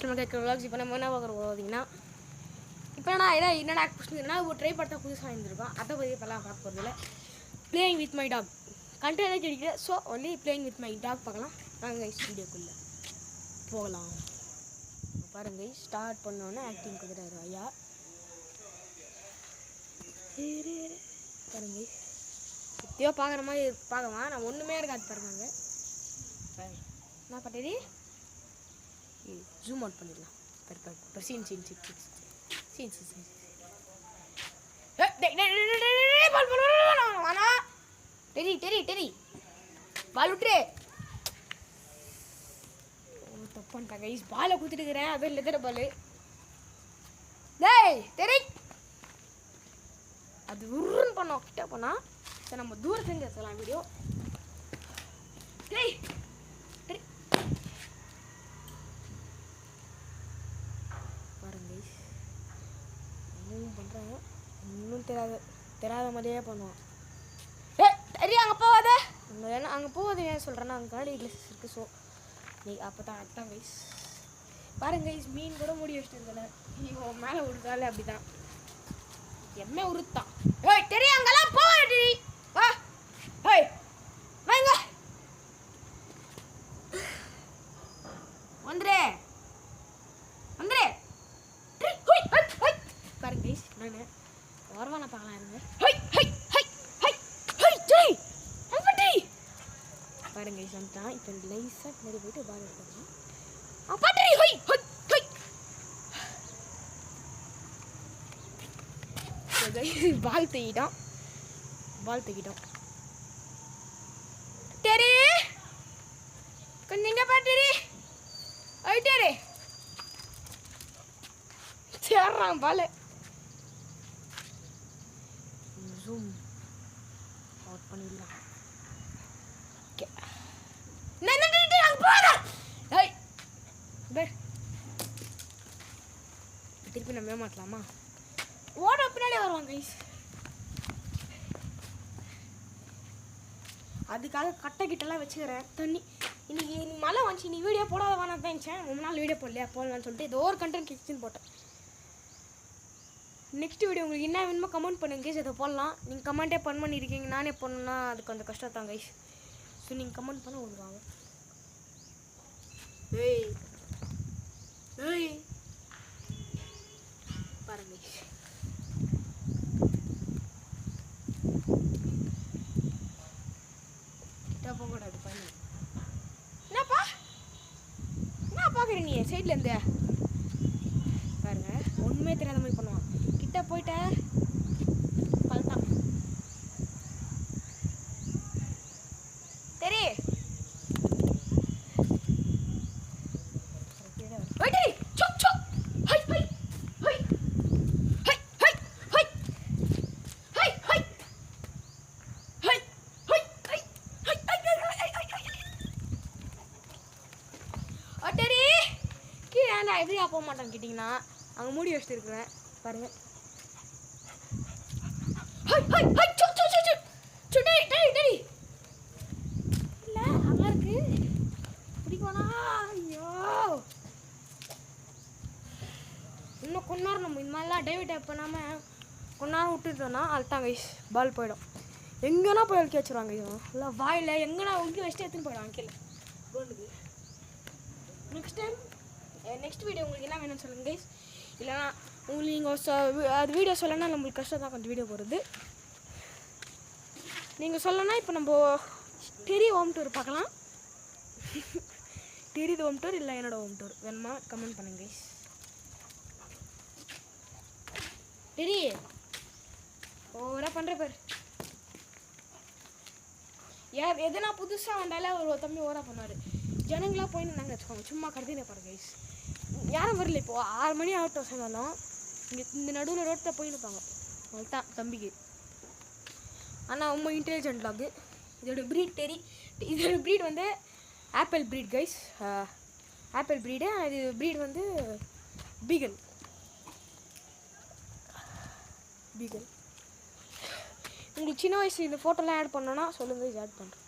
நம்ம கேட்குற விளாக்ஸ் இப்போ நம்ம என்ன பார்க்குறோம் பார்த்தீங்கன்னா இப்போ நான் என்னடா கொஸ்டின்னா ஒரு ட்ரை பார்த்தா புதுசாக இருந்திருக்கோம். அதை பற்றி இப்போலாம் பார்க்க போகிறதில்ல. Playing with my dog content கிடைக்கிறேன். So only playing with my dog பார்க்கலாம். நாங்கள் வீடியோக்குள்ளே போகலாம். பாருங்க ஸ்டார்ட் பண்ணோன்னே ஆக்டிங் கொடுக்குறாரு ஐயா. பாருங்க எப்படியோ பார்க்குற மாதிரி பார்க்கலாம். நான் ஒன்றுமே இருக்காது பாருங்க. என்ன பட்டேரி ஜூம் அவுட் பண்ணிடலாம். டெரி பால் விட்டுரு. தப்பான்ட்டா கைஸ். பாலை குத்துட்டு இருக்கிறேன். அது லெதர் பால். டேய் டெரி அது உருன்னு பண்ணோம். கிட்ட போனா சரி நம்ம தூரத்துலேருந்து எடுத்துக்கலாம் வீடியோ. டேய் பாருங்க இன்னும் பண்ணுறாங்க. இன்னும் தெரியாத மாதிரியே பண்ணுவான். சரி அங்கே போகாத. அங்கே போகாது ஏன் சொல்கிறேன்னா அங்கே கண்ணாடி கிளாஸஸ் இருக்குது. ஸோ நீ அப்போ தான் அதான் கைஸ் பாருங்க கைஸ். மீன் கூட மூடி வச்சுட்டு இருந்தேன். இவன் மேலே விடுதால அப்படி தான் எம்மே உருத்தான். ஏய் தெரியும் அங்கெல்லாம் போகாடி. வா ஹேய் வாங்க வந்துரு வந்துரு. பாருங்க கைஸ் நான் வரவான பார்க்கலாம் இருங்க. பாருங்க கைஸ் வந்துட்டான். இப்போ லைஸாக பின்னாடி போயிட்டு பால் எடுத்துக்கலாம். பால் தூக்கிட்டோம். டெரி கொஞ்சம் இங்கே பாட்டேரி ஐட்டேரி சேர்றான் பால். ஜூம் அவுட் பண்ணிடலாம். திருப்பி நம்ம ஏமாற்றலாமா? ஓட பின்னாடி வருவாங்க கைஸ். அதுக்காக கட்டை கிட்டலாம் வச்சுக்கிறேன். தண்ணி இன்னைக்கு மழை வந்துச்சு. நீ வீடியோ போடாத வேணாம் தான் இருந்துச்சேன். ரொம்ப நாள் வீடியோ போடலான்னு சொல்லிட்டு ஏதோ ஒரு கண்டென்ட் கிச்சன் போட்டேன். நெக்ஸ்ட் வீடியோ உங்களுக்கு என்ன வேணுமோ கமெண்ட் பண்ணுங்க கைஸ். அதை போடலாம். நீங்கள் கமெண்ட்டே பண்ணியிருக்கீங்க. நானே பண்ணணும்னா அதுக்கு கொஞ்சம் கஷ்டம் தான் கைஸ். ஸோ நீங்கள் கமெண்ட் பண்ண விடுவாங்க. ஏய் ஏய் பாருங்க கிட்ட போகக்கூடாது. பண்ணி என்னப்பா என்ன பார்க்குற நீ சைடில் இருந்து பாருங்க. ஒன்றுமே தெரியாத மாதிரி பண்ணுவான். கிட்ட போயிட்ட பல்தான் தெரி எப்படியா போக மாட்டான்னு கேட்டிங்கன்னா அங்கே மூடி வச்சுட்டு இருக்கிறேன் பாருங்க. இல்லை அங்கே இருக்கு பிடிக்கணா. ஐயோ இன்னும் கொஞ்ச நேரம் நம்ம இந்த மாதிரிலாம் டைவ் டேப் பண்ணாமல் கொஞ்ச நேரம் விட்டுட்டோன்னா அதுதான் கைஸ் பால் போயிடும். எங்கன்னா போய் அழுக்கி வச்சுருவாங்க. இதுவும் இல்லை வாயில் எங்கன்னா உங்கி வச்சுட்டு எடுத்துன்னு போயிடுவாங்க கீழே ரோண்டுக்கு. நெக்ஸ்ட் வீடியோ உங்களுக்கு என்ன வேணும்னு சொல்லுங்கள் கைஸ். இல்லைனா உங்களுக்கு நீங்கள் அது வீடியோ சொல்லணும்னா நம்மளுக்கு கஷ்டம் தான் கொஞ்சம் வீடியோ போகிறது. நீங்கள் சொல்லணும்னா இப்போ நம்ம டெரி ஹோம் டூர் பார்க்கலாம். டெரி ஹோம் டூர் இல்லை என்னோடய ஹோம் டூர் வேணுமா கமெண்ட் பண்ணுங்க கைஸ். டெரி ஓவராக பண்ணுற பேர் எதுனா புதுசாக வந்தாலே ஒரு தம்பி ஓவராக பண்ணுவார். ஜனங்களாக போயின்னு இருந்தாங்க வச்சுக்கோங்க. சும்மா கருதினே பாருங்க கைஸ். யாரும் வரல. இப்போது 6 மணி ஆகட்டும் சொன்னாலும் இங்கே இந்த நடுவில் ரோட்டில் போயின்னு இருப்பாங்க. அதுதான் தம்பிக்கு. ஆனால் ரொம்ப இன்டெலிஜென்ட் டாக். இதோட ப்ரீட் டெரி. இதோட ப்ரீட் வந்து apple breed guys. Apple breed. இது ப்ரீட் வந்து பீகல். உங்களுக்கு சின்ன வயசு இந்த ஃபோட்டோலாம் ஆட் பண்ணோன்னா சொல்லுங்கள். இது ஆட் பண்ணுறேன்.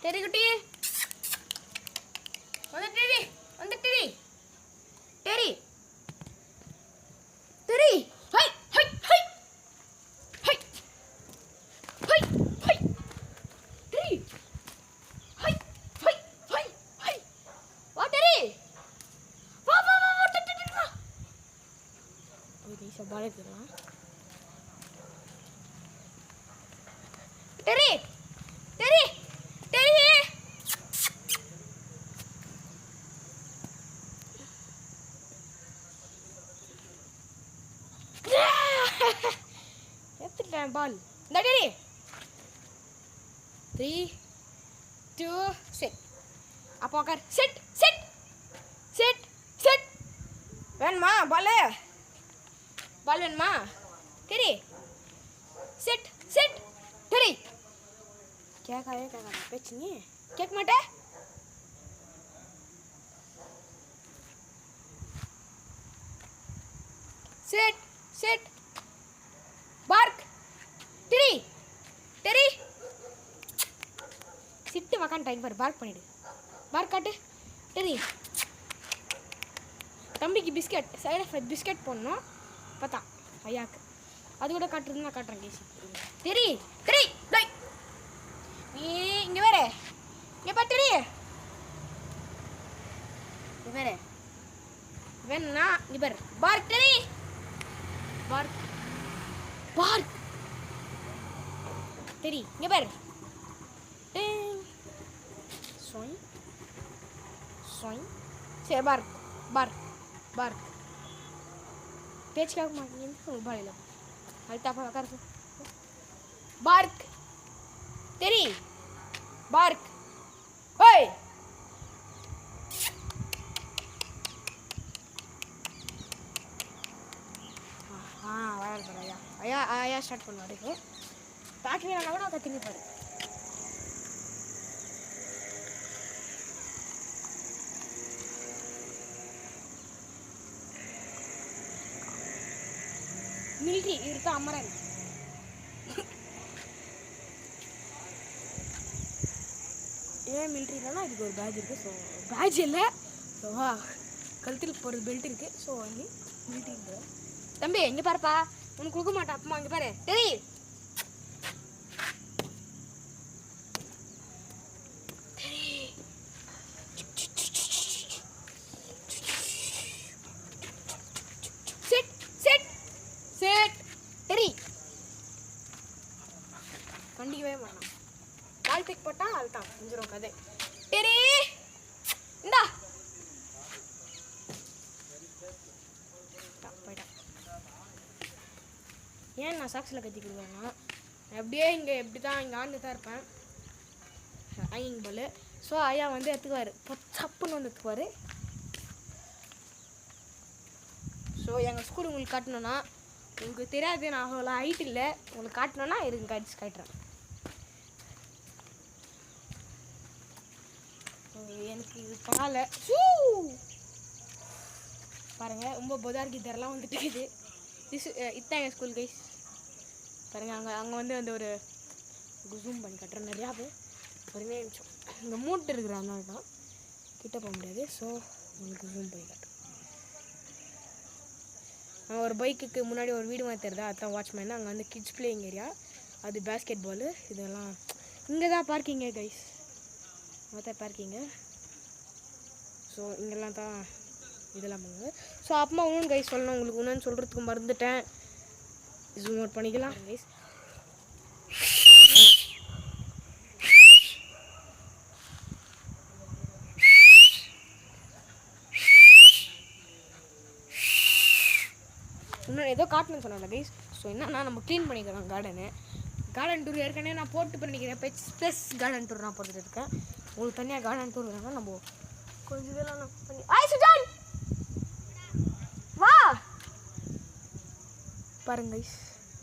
டெரி குட்டி வந்துட்டுடி வந்துட்டுடி Terry Terry hi hi hi hi hi hi Terry hi hi hi hi வா டெரி வா வா வா வா டெரி வா ஓகே சபாலே தெரியலாம் டெரி டெரி டெரி எடுத்துட்டேன் பால் இந்த டெரி 3 2 செட் அப்போ உட்கார் செட் செட் செட் செட் வேணுமா பால் வேணுமா டெரி செட் செட் டெரி கேட்காதே கேட்காத பேச்சு நீ கேட்க மாட்டே sit sit bark Terry Terry sit வக்கான் டைம் பாரு பார்க் பண்ணிடு பார்க் காட்டு டெரி தம்பிக்கு பிஸ்கட் சைடு எஃபெக்ட் பிஸ்கட் போடணும் பார்த்தா ஐயாக்கு அது கூட காட்டுறதுன்னா காட்டுறேன் கேசி டெரி டெரி டேய் நீ இங்கே வேற இங்கே பாரு டெரி இங்கே வேற வேணும்னா இங்கே பாரு park Terry park park Terry இங்கே பாரு சொய் சொய் சரி பார்க் பார்க் பார்க் பேச்சு கேட்க மாட்டேங்குது பாடியில் அது தப்பா உட்காரு பார்க் டெரி பார்க் ஓய் வராது பாரு ஐயா ஐயா ஐயா ஸ்டார்ட் பண்ணுவாருக்கு பார்க்கவே நல்லா கூட கத்தினிப்பாரு மிலிட்ரி இருக்கா அமரன் ஏன் மிலிட்ரி இல்லைன்னா இதுக்கு ஒரு பேட்ச் இருக்குது ஸோ பேட்ச் இல்லை ஸோ வா கழுத்தில் போகிறது பெல்ட் இருக்குது ஸோ வந்து மிலிட்ரி இருக்குது தம்பி இங்கே பாருப்பா உனக்கு கொடுக்க மாட்டேன் அப்பமா இங்கே பாரு Terry sit sit sit Terry கண்டிக்கவே மாட்டான் கால் பிக் போட்டான் அழுத்தான் கொஞ்சம் கதை டெரி இந்தா போயிட்டான் ஏன் நான் சாக்ஸில் கத்தி கொடுக்குறேன்னா அப்படியே இங்கே எப்படி தான் இங்கே ஆண்டு தான் இருப்பேன் ஹேங்கிங் பால் ஸோ ஐயா வந்து எடுத்துக்குவார் சப்புன்னு வந்து எடுத்துக்குவார் ஸோ எங்கள் ஸ்கூல் உங்களுக்கு காட்டணுன்னா உங்களுக்கு தெரியாது நான் அவ்வளோ ஹைட் இல்லை உங்களுக்கு காட்டணுன்னா இருங்க காட்டுறேன் எனக்கு இது பரவாயில்ல பாருங்கள் ரொம்ப பொதார்கி தரெல்லாம் வந்துட்டு இருக்குது இதான் எங்கள் ஸ்கூல் கைஸ் பாருங்கள் அங்கே வந்து அந்த ஒரு ஜூம் பண்ணி கட்டுறேன் நிறையாவே ஒரு நிமிஷம் இங்கே மூட்டு இருக்கிற அதனால தான் கிட்ட போக முடியாது ஸோ உங்களுக்கு ஜூம் பண்ணி காட்டுறேன் ஒரு பைக்குக்கு முன்னாடி ஒரு வீடு மாதிரி தெரியுதா அதுதான் வாட்ச்மேன் அங்கே வந்து கிட்ஸ் பிளேயிங் ஏரியா அது பேஸ்கெட் பாலு இதெல்லாம் இங்கே தான் பார்க்கிங்க கைஸ் மொத்தம் பார்க்கிங்க ஸோ இங்கெல்லாம் தான் இதெல்லாம் பண்ணுங்க ஸோ அப்பமா இன்னொன்று கைஸ் சொல்லணும் உங்களுக்கு இன்னொன்று சொல்கிறதுக்கு மறந்துட்டேன் ஜூம் அவுட் பண்ணிக்கலாம் கைஸ் இன்னும் ஏதோ காட்டணும்னு சொன்னால கைஸ் ஸோ என்னன்னா நம்ம க்ளீன் பண்ணிக்கிறோம் கார்டன் டூர் ஏற்கனவே நான் போட்டு பண்ணிக்கிறேன் ப்ளஸ் கார்டன் டூர் நான் போட்டுட்டு இருக்கேன் உங்களுக்கு தனியாக கார்டன் டூர் வேணால் நம்ம கொஞ்சம் இதெல்லாம் பண்ணி சுஜான் வா பாருங்க கைஸ்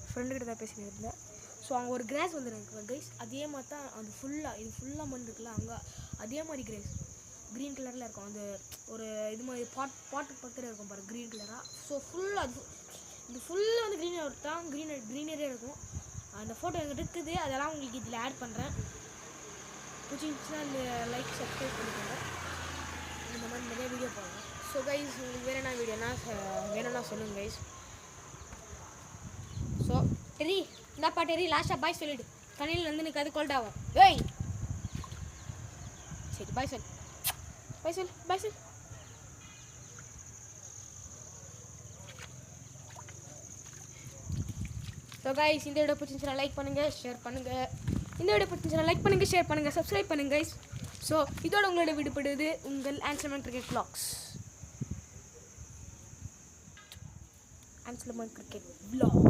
ஃப்ரெண்டுக்கிட்ட தான் பேசிட்டு இருந்தேன் ஸோ அங்கே ஒரு கிராஸ் வந்துருக்கு கைஸ் அதே மாதிரி தான் அது ஃபுல்லாக இது ஃபுல்லாக மண் இருக்குல்ல அங்கே அதே மாதிரி கிராஸ் க்ரீன் கலரில் இருக்கும் அந்த ஒரு இது மாதிரி பாட்டு பக்கத்தில் இருக்கும் பாரு க்ரீன் கலராக ஸோ ஃபுல்லாக அது இது ஃபுல்லாக வந்து க்ரீனர் தான் க்ரீனரே இருக்கும் அந்த ஃபோட்டோ எங்கிட்ட இருக்குது அதெல்லாம் உங்களுக்கு இதில் ஆட் பண்ணுறேன் பிடிச்சிருந்துச்சுன்னா அந்த லைக் சப்ஸ்கிரைப் பண்ணிக்கோங்க இந்த மாதிரி நிறைய வீடியோ போடலாம். ஸோ கைஸ் உங்களுக்கு வேறு என்ன வீடியோனா வேணும்னா சொல்லுங்கள் கைஸ். ஸோ டெரி இந்தாப்பா டெரி லாஸ்ட்டாக பாய் சொல்லிவிடு. கணினில் வந்து எனக்கு அது கோல்ட் ஆகும். ஏய் சரி பாய் சொல் பாய் சொல் பாய் சொல். ஸோ கைஸ் இந்த வீடியோ பிடிச்சிருந்துச்சுன்னா லைக் பண்ணுங்கள், ஷேர் பண்ணுங்கள். இந்த வீடியோ பிடிச்சிருந்துச்சுன்னா லைக் பண்ணுங்கள், ஷேர் பண்ணுங்கள், சப்ஸ்கிரைப் பண்ணுங்கள் கைஸ். ஸோ இதோட உங்களோட விடுபடுது உங்கள் ஆன்சலமன் கிரிக்கெட் வ்ளாக்ஸ். ஆன்சலமன் கிரிக்கெட் வ்ளாக்.